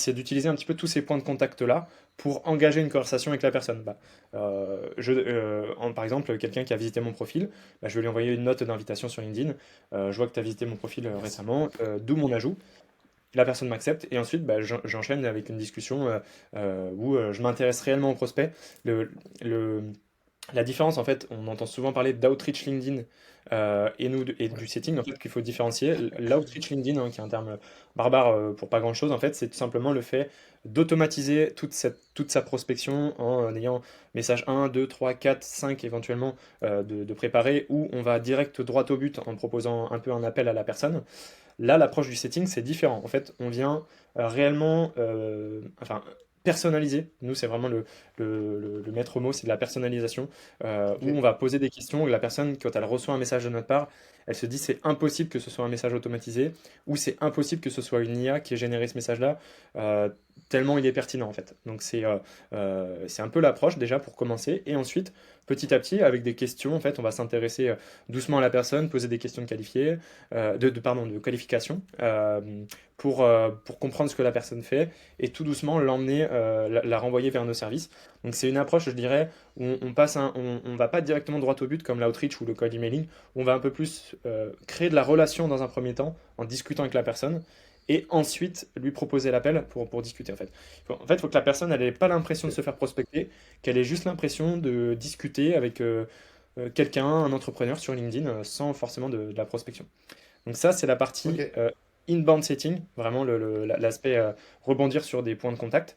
c'est d'utiliser un petit peu tous ces points de contact-là pour engager une conversation avec la personne. Par exemple, quelqu'un qui a visité mon profil, je vais lui envoyer une note d'invitation sur LinkedIn. Je vois que tu as visité mon profil Merci. récemment, d'où mon ajout. La personne m'accepte et ensuite j'enchaîne avec une discussion où je m'intéresse réellement au prospect. Le, le- la différence, en fait, on entend souvent parler d'outreach LinkedIn et Ouais. du setting, en fait, qu'il faut différencier. L'outreach LinkedIn, hein, qui est un terme barbare pour pas grand-chose, en fait, c'est tout simplement le fait d'automatiser toute sa prospection en ayant message 1, 2, 3, 4, 5 éventuellement de préparer, où on va direct droit au but en proposant un peu un appel à la personne. Là, l'approche du setting, c'est différent. En fait, on vient réellement enfin, personnaliser. Nous, c'est vraiment le maître mot, c'est de la personnalisation, Ok. où on va poser des questions et la personne, quand elle reçoit un message de notre part, elle se dit c'est impossible que ce soit un message automatisé ou c'est impossible que ce soit une IA qui ait généré ce message-là, euh, tellement il est pertinent en fait. Donc c'est un peu l'approche déjà pour commencer et ensuite, petit à petit, avec des questions, en fait, on va s'intéresser doucement à la personne, poser des questions qualifiées pardon, de qualification pour comprendre ce que la personne fait et tout doucement l'emmener, la renvoyer vers nos services. Donc c'est une approche, je dirais, où on va pas directement droit au but comme l'outreach ou le cold emailing, où on va un peu plus créer de la relation dans un premier temps en discutant avec la personne et ensuite lui proposer l'appel pour discuter en fait. Il faut que la personne elle ait pas l'impression de Ok. se faire prospecter, qu'elle ait juste l'impression de discuter avec quelqu'un, un entrepreneur sur LinkedIn sans forcément de la prospection. Donc ça, c'est la Ok. partie inbound setting, vraiment l'aspect rebondir sur des points de contact.